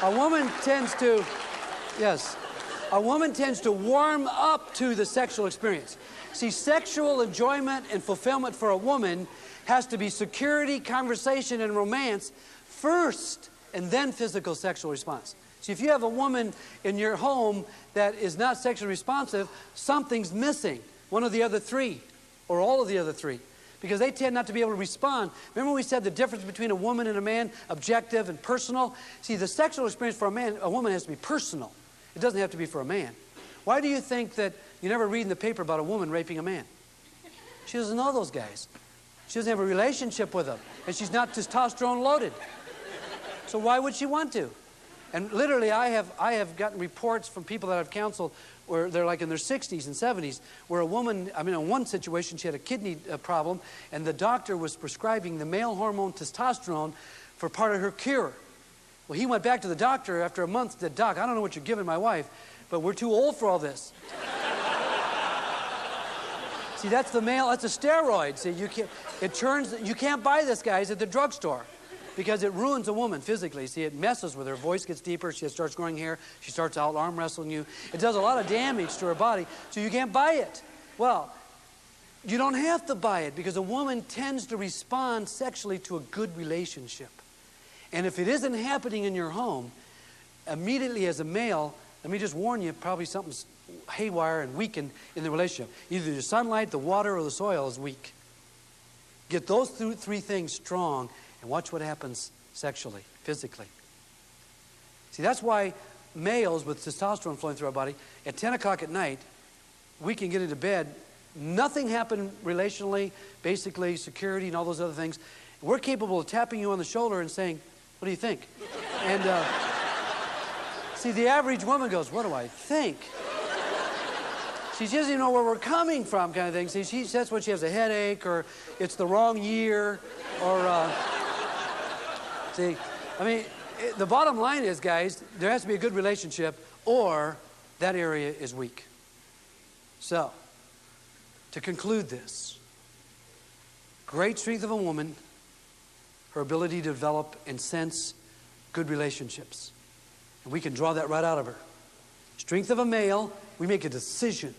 A woman tends to warm up to the sexual experience. See, sexual enjoyment and fulfillment for a woman has to be security, conversation, and romance first, and then physical sexual response. See, if you have a woman in your home that is not sexually responsive, something's missing. One of the other three, or all of the other three, because they tend not to be able to respond. Remember we said the difference between a woman and a man, objective and personal? See, the sexual experience for a woman has to be personal. It doesn't have to be for a man. Why do you think that you never read in the paper about a woman raping a man? She doesn't know those guys. She doesn't have a relationship with them, and she's not testosterone loaded. So why would she want to? And literally, I have gotten reports from people that I've counseled where they're like in their 60s and 70s, where a woman, in one situation, she had a kidney problem, and the doctor was prescribing the male hormone testosterone for part of her cure. Well, he went back to the doctor after a month and said, "Doc, I don't know what you're giving my wife, but we're too old for all this." See, that's a steroid. See, you can't buy this, guys, at the drugstore, because it ruins a woman physically. See, it messes with her. Voice gets deeper. She starts growing hair. She starts out arm wrestling you. It does a lot of damage to her body, so you can't buy it. Well, you don't have to buy it, because a woman tends to respond sexually to a good relationship. And if it isn't happening in your home, immediately as a male, let me just warn you, probably something's haywire and weakened in the relationship. Either the sunlight, the water, or the soil is weak. Get those three things strong, and watch what happens sexually, physically. See, that's why males with testosterone flowing through our body, at 10 o'clock at night, we can get into bed. Nothing happened relationally, basically, security and all those other things. We're capable of tapping you on the shoulder and saying, "What do you think?" And see, the average woman goes, "What do I think?" She doesn't even know where we're coming from, kind of thing. See, that's when she has a headache, or it's the wrong year, or... See, the bottom line is, guys, there has to be a good relationship, or that area is weak. So, to conclude this, great strength of a woman, her ability to develop and sense good relationships. And we can draw that right out of her. Strength of a male, we make a decision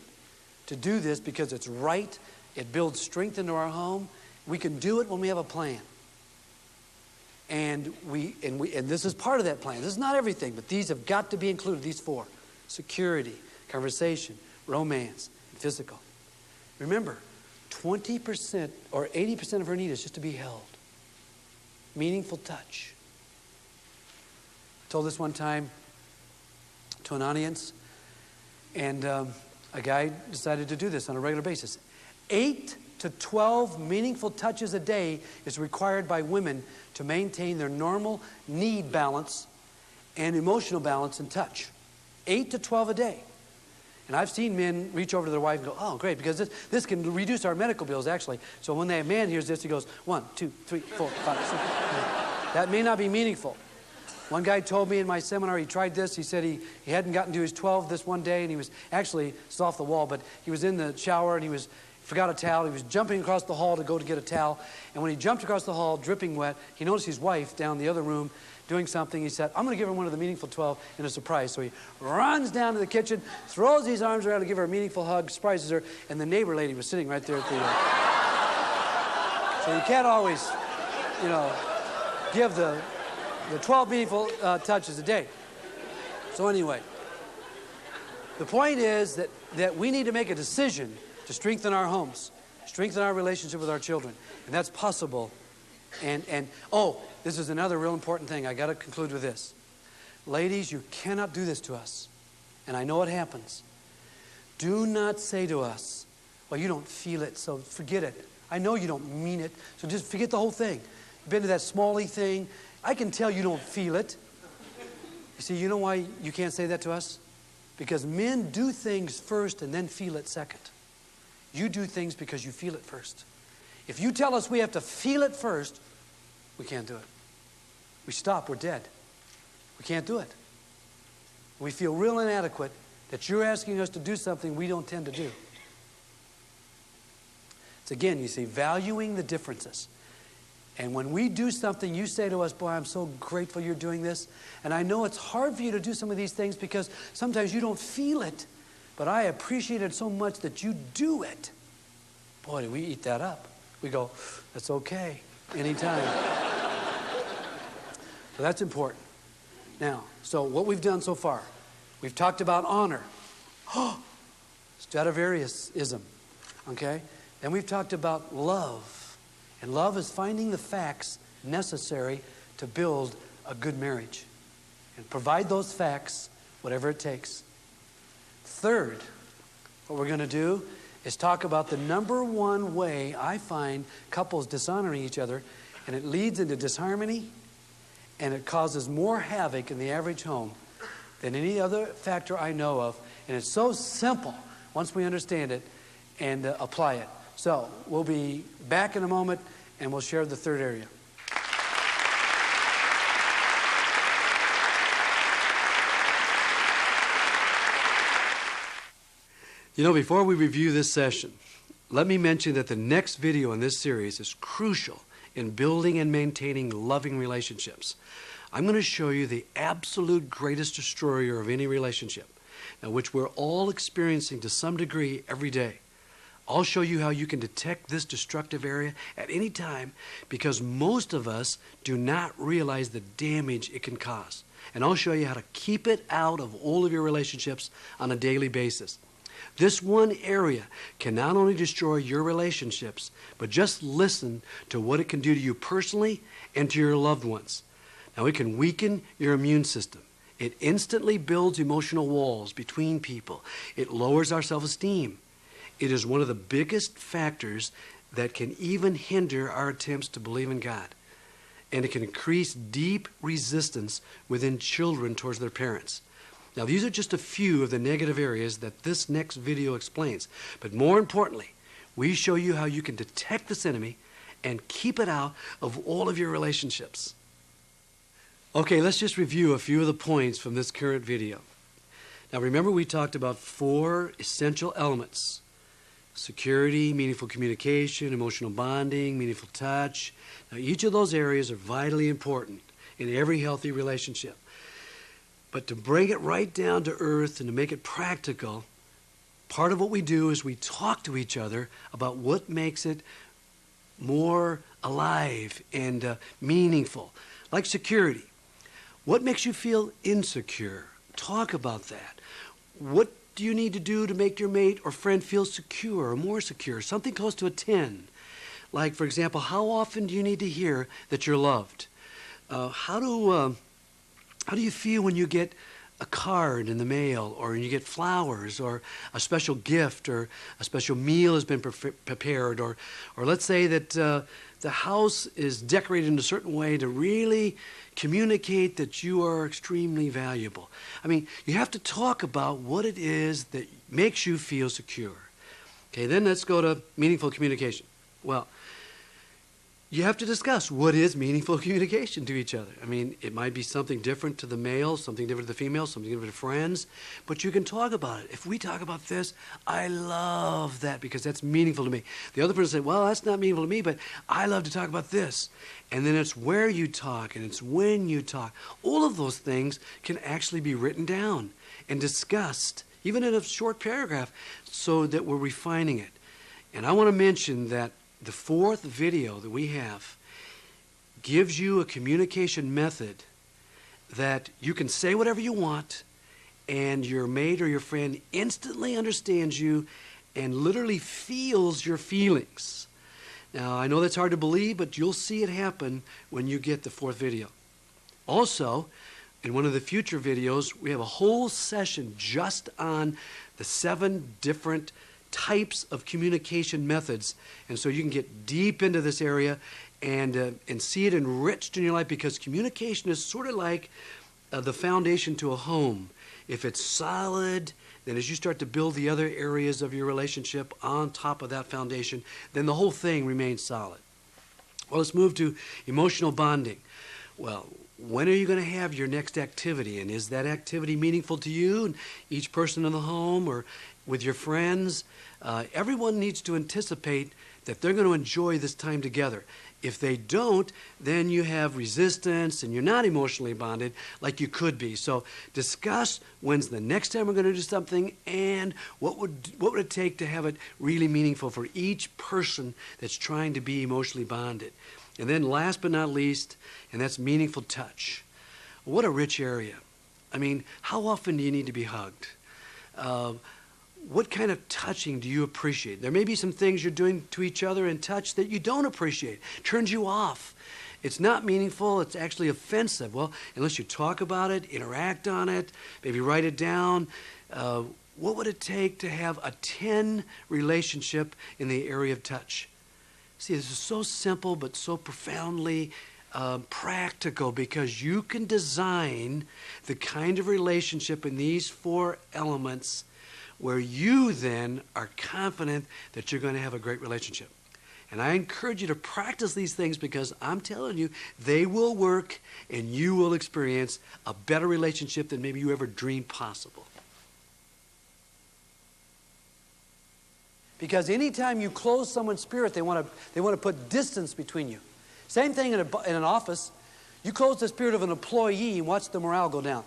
to do this because it's right. It builds strength into our home. We can do it when we have a plan. And this is part of that plan. This is not everything, but these have got to be included, these four. Security, conversation, romance, and physical. Remember, 20% or 80% of her need is just to be held. Meaningful touch. I told this one time to an audience, and a guy decided to do this on a regular basis. 8 to 12 meaningful touches a day is required by women to maintain their normal need balance and emotional balance and touch. 8 to 12 a day. And I've seen men reach over to their wife and go, "Oh, great, because this can reduce our medical bills, actually." So when that man hears this, he goes, 1, 2, 3, 4, 5, 6. That may not be meaningful. One guy told me in my seminar, he tried this. He said he hadn't gotten to his 12 this one day, and he was actually, it's off the wall, but he was in the shower, and he forgot a towel. He was jumping across the hall to go to get a towel. And when he jumped across the hall, dripping wet, he noticed his wife down the other room doing something. He said, "I'm going to give her one of the meaningful 12 in a surprise." So he runs down to the kitchen, throws his arms around to give her a meaningful hug, surprises her, and the neighbor lady was sitting right there at the... So you can't always, give the 12 meaningful touches a day. So anyway, the point is that we need to make a decision to strengthen our homes, strengthen our relationship with our children. And that's possible. And this is another real important thing. I got to conclude with this. Ladies, you cannot do this to us. And I know it happens. Do not say to us, well, you don't feel it, so forget it. I know you don't mean it, so just forget the whole thing. You've been to that smally thing. I can tell you don't feel it. You see, you know why you can't say that to us? Because men do things first and then feel it second. You do things because you feel it first. If you tell us we have to feel it first, we can't do it. We stop, we're dead. We can't do it. We feel real inadequate that you're asking us to do something we don't tend to do. It's again, you see, valuing the differences. And when we do something, you say to us, boy, I'm so grateful you're doing this. And I know it's hard for you to do some of these things because sometimes you don't feel it. But I appreciate it so much that you do it. Boy, do we eat that up. We go, that's okay, anytime. So that's important. Now, so what we've done so far, we've talked about honor. Stradivariusism, okay? Then we've talked about love. And love is finding the facts necessary to build a good marriage. And provide those facts, whatever it takes. Third, what we're going to do is talk about the number one way I find couples dishonoring each other, and it leads into disharmony, and it causes more havoc in the average home than any other factor I know of. And it's so simple once we understand it and apply it. So we'll be back in a moment, and we'll share the third area. You know, before we review this session, let me mention that the next video in this series is crucial in building and maintaining loving relationships. I'm going to show you the absolute greatest destroyer of any relationship, now which we're all experiencing to some degree every day. I'll show you how you can detect this destructive area at any time because most of us do not realize the damage it can cause. And I'll show you how to keep it out of all of your relationships on a daily basis. This one area can not only destroy your relationships, but just listen to what it can do to you personally and to your loved ones. Now, it can weaken your immune system. It instantly builds emotional walls between people. It lowers our self-esteem. It is one of the biggest factors that can even hinder our attempts to believe in God. And it can increase deep resistance within children towards their parents. Now, these are just a few of the negative areas that this next video explains. But more importantly, we show you how you can detect this enemy and keep it out of all of your relationships. Okay, let's just review a few of the points from this current video. Now, remember we talked about 4 essential elements: security, meaningful communication, emotional bonding, meaningful touch. Now, each of those areas are vitally important in every healthy relationship. But to bring it right down to earth and to make it practical, part of what we do is we talk to each other about what makes it more alive and meaningful. Like security. What makes you feel insecure? Talk about that. What do you need to do to make your mate or friend feel secure or more secure? Something close to a 10. Like, for example, how often do you need to hear that you're loved? How do you feel when you get a card in the mail, or you get flowers, or a special gift, or a special meal has been prepared, or let's say that the house is decorated in a certain way to really communicate that you are extremely valuable. I mean, you have to talk about what it is that makes you feel secure. Okay, then let's go to meaningful communication. Well, you have to discuss what is meaningful communication to each other. I mean, it might be something different to the male, something different to the female, something different to friends, but you can talk about it. If we talk about this, I love that because that's meaningful to me. The other person said, well, that's not meaningful to me, but I love to talk about this. And then it's where you talk and it's when you talk. All of those things can actually be written down and discussed, even in a short paragraph, so that we're refining it. And I want to mention that the 4th video that we have gives you a communication method that you can say whatever you want and your mate or your friend instantly understands you and literally feels your feelings. Now, I know that's hard to believe, but you'll see it happen when you get the 4th video. Also, In one of the future videos, we have a whole session just on the 7 different types of communication methods. And so you can get deep into this area and see it enriched in your life, because communication is sort of like the foundation to a home. If it's solid, then as you start to build the other areas of your relationship on top of that foundation, then the whole thing remains solid. Well, let's move to emotional bonding. Well, when are you going to have your next activity? And is that activity meaningful to you and each person in the home or with your friends? Everyone needs to anticipate that they're going to enjoy this time together. If they don't, then you have resistance and you're not emotionally bonded like you could be. So discuss when's the next time we're going to do something, and what would it take to have it really meaningful for each person that's trying to be emotionally bonded. And then last but not least, and that's meaningful touch. What a rich area. I mean, how often do you need to be hugged? What kind of touching do you appreciate? There may be some things you're doing to each other in touch that you don't appreciate, turns you off. It's not meaningful, it's actually offensive. Well, unless you talk about it, interact on it, maybe write it down, what would it take to have a 10 relationship in the area of touch? See, this is so simple but so profoundly practical, because you can design the kind of relationship in these 4 elements where you then are confident that you're going to have a great relationship. And I encourage you to practice these things, because I'm telling you, they will work and you will experience a better relationship than maybe you ever dreamed possible. Because anytime you close someone's spirit, they want to put distance between you. Same thing in an office. You close the spirit of an employee and watch the morale go down.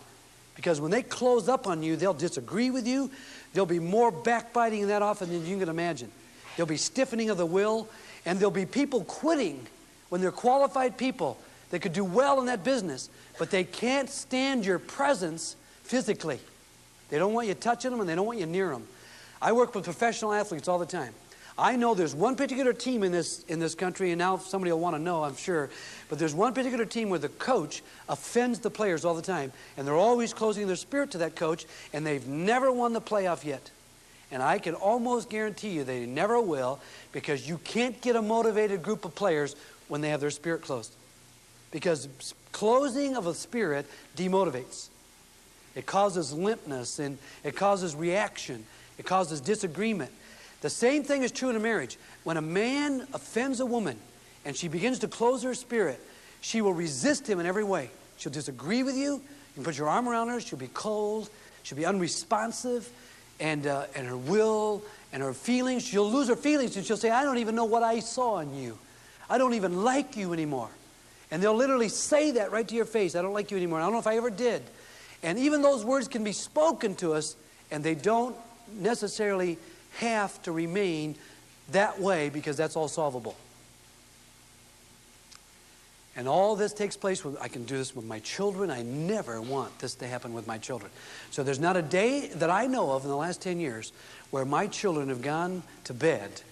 Because when they close up on you, they'll disagree with you. There'll be more backbiting in that office than you can imagine. There'll be stiffening of the will, and there'll be people quitting when they're qualified people that could do well in that business, but they can't stand your presence physically. They don't want you touching them, and they don't want you near them. I work with professional athletes all the time. I know there's one particular team in this country, and now somebody will want to know, I'm sure, but there's one particular team where the coach offends the players all the time, and they're always closing their spirit to that coach, and they've never won the playoff yet. And I can almost guarantee you they never will, because you can't get a motivated group of players when they have their spirit closed. Because closing of a spirit demotivates. It causes limpness, and it causes reaction. It causes disagreement. The same thing is true in a marriage. When a man offends a woman and she begins to close her spirit, she will resist him in every way. She'll disagree with you. You can put your arm around her. She'll be cold. She'll be unresponsive. And her will and her feelings, she'll lose her feelings, and she'll say, I don't even know what I saw in you. I don't even like you anymore. And they'll literally say that right to your face. I don't like you anymore. I don't know if I ever did. And even those words can be spoken to us, and they don't necessarily have to remain that way, because that's all solvable. And all this takes place with, I can do this with my children. I never want this to happen with my children. So there's not a day that I know of in the last 10 years where my children have gone to bed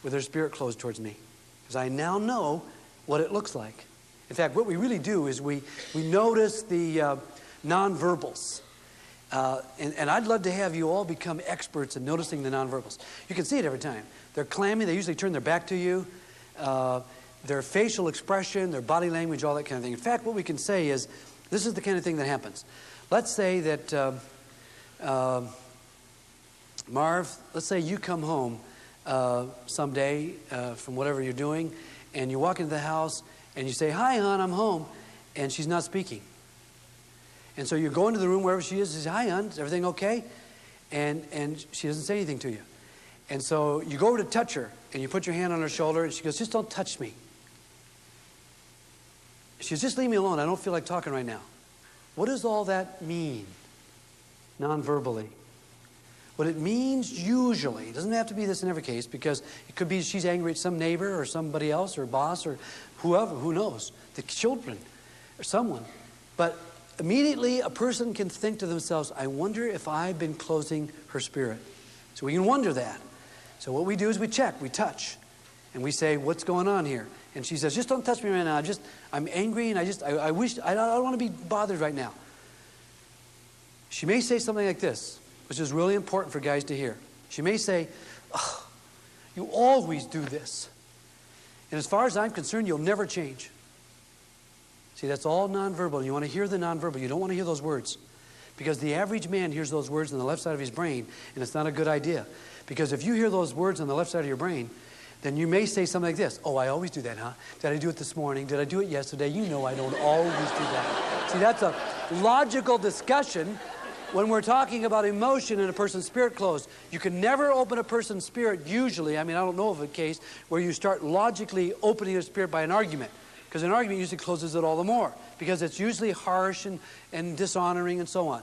with their spirit closed towards me. Because I now know what it looks like. In fact, what we really do is we notice the nonverbals. And I'd love to have you all become experts in noticing the nonverbals. You can see it every time. They're clammy. They usually turn their back to you. Their facial expression, their body language, all that kind of thing. In fact, what we can say is, this is the kind of thing that happens. Let's say that, Marv, let's say you come home someday from whatever you're doing, and you walk into the house, and you say, hi, hon, I'm home, and she's not speaking. And so you go into the room wherever she is and say, hi, hon, is everything okay? And she doesn't say anything to you. And so you go over to touch her, and you put your hand on her shoulder, and she goes, just don't touch me. She goes, just leave me alone. I don't feel like talking right now. What does all that mean, non-verbally? What it means usually, it doesn't have to be this in every case, because it could be she's angry at some neighbor or somebody else or boss or whoever, who knows, the children or someone. But immediately a person can think to themselves, I wonder if I've been closing her spirit. So we can wonder that. So what we do is we check, we touch, and we say, what's going on here? And she says, just don't touch me right now. I'm angry, and I wish, I don't want to be bothered right now. She may say something like this, which is really important for guys to hear. She may say, oh, you always do this. And as far as I'm concerned, you'll never change. See, that's all nonverbal. You want to hear the nonverbal. You don't want to hear those words. Because the average man hears those words on the left side of his brain, and it's not a good idea. Because if you hear those words on the left side of your brain, then you may say something like this. Oh, I always do that, huh? Did I do it this morning? Did I do it yesterday? You know I don't always do that. See, that's a logical discussion when we're talking about emotion in a person's spirit closed. You can never open a person's spirit usually. I mean, I don't know of a case where you start logically opening a spirit by an argument. Because an argument usually closes it all the more. Because it's usually harsh and dishonoring and so on.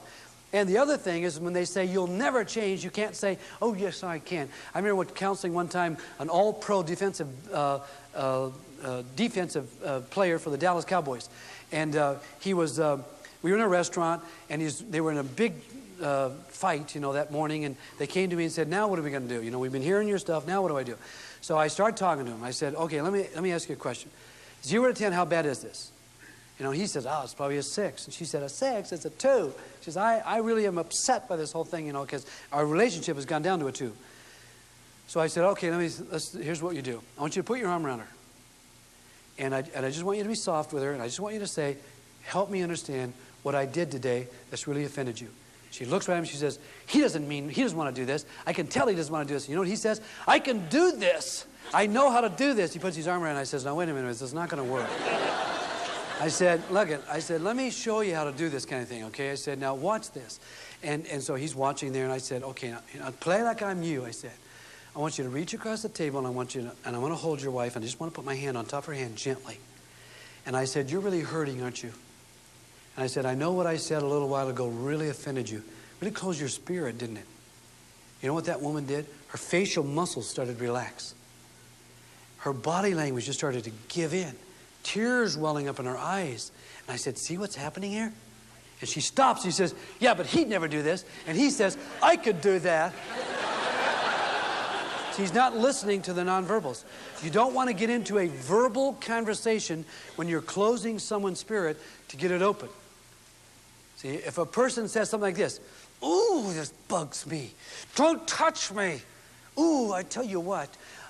And the other thing is when they say, you'll never change, you can't say, oh, yes, I can. I remember counseling one time an all-pro defensive player for the Dallas Cowboys. And we were in a restaurant, and they were in a big fight, that morning. And they came to me and said, now what are we going to do? We've been hearing your stuff. Now what do I do? So I started talking to him. I said, okay, let me ask you a question. 0 to 10, how bad is this? He says, oh, it's probably a 6. And she said, a 6? It's a 2. She says, I really am upset by this whole thing, because our relationship has gone down to a 2. So I said, okay, here's what you do. I want you to put your arm around her. And I just want you to be soft with her, and I just want you to say, help me understand what I did today that's really offended you. She looks at him, she says, he doesn't want to do this. I can tell he doesn't want to do this. You know what he says? I can do this. I know how to do this. He puts his arm around and I says, now wait a minute, this is not going to work. I said, look, let me show you how to do this kind of thing, okay? I said, now watch this. And so he's watching there, and I said, okay, now play like I'm you, I said. I want you to reach across the table, and I want to hold your wife, and I just want to put my hand on top of her hand gently. And I said, you're really hurting, aren't you? And I said, I know what I said a little while ago really offended you. Really closed your spirit, didn't it? You know what that woman did? Her facial muscles started to relax. Her body language just started to give in. Tears welling up in her eyes. And I said, see what's happening here? And she stops. She says, yeah, but he'd never do this. And he says, I could do that. She's not listening to the nonverbals. You don't want to get into a verbal conversation when you're closing someone's spirit to get it open. See, if a person says something like this, ooh, this bugs me. Don't touch me. Ooh, I tell you what,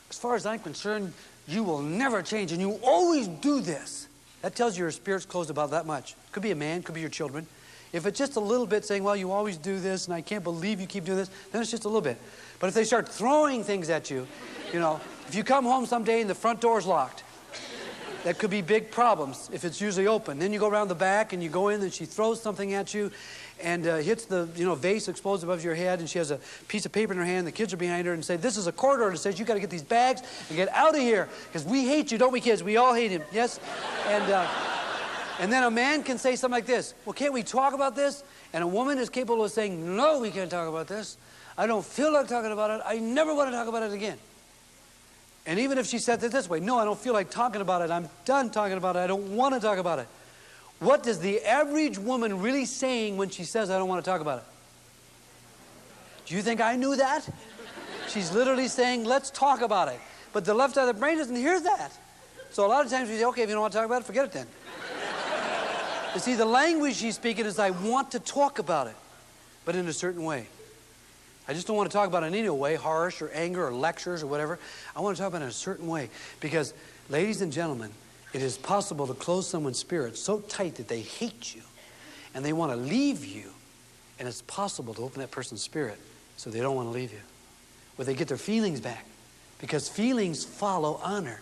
as far as I'm concerned, you will never change, and you always do this. That tells you your spirit's closed about that much. Could be a man, could be your children. If it's just a little bit saying, well, you always do this, and I can't believe you keep doing this, then it's just a little bit. But if they start throwing things at you, if you come home someday and the front door's locked, that could be big problems if it's usually open. Then you go around the back and you go in and she throws something at you and hits the vase, explodes above your head, and she has a piece of paper in her hand. The kids are behind her and say, this is a court order that says you got to get these bags and get out of here because we hate you, don't we, kids? We all hate him, yes? And then a man can say something like this, well, can't we talk about this? And a woman is capable of saying, no, we can't talk about this. I don't feel like talking about it. I never want to talk about it again. And even if she said it this way, no, I don't feel like talking about it. I'm done talking about it. I don't want to talk about it. What does the average woman really saying when she says, I don't want to talk about it? Do you think I knew that? She's literally saying, let's talk about it. But the left side of the brain doesn't hear that. So a lot of times we say, okay, if you don't want to talk about it, forget it then. You see, the language she's speaking is, I want to talk about it, but in a certain way. I just don't want to talk about it in any way, harsh or anger or lectures or whatever. I want to talk about it in a certain way. Because, ladies and gentlemen, it is possible to close someone's spirit so tight that they hate you and they want to leave you. And it's possible to open that person's spirit so they don't want to leave you. Where they get their feelings back. Because feelings follow honor.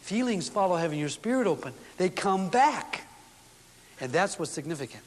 Feelings follow having your spirit open. They come back. And that's what's significant.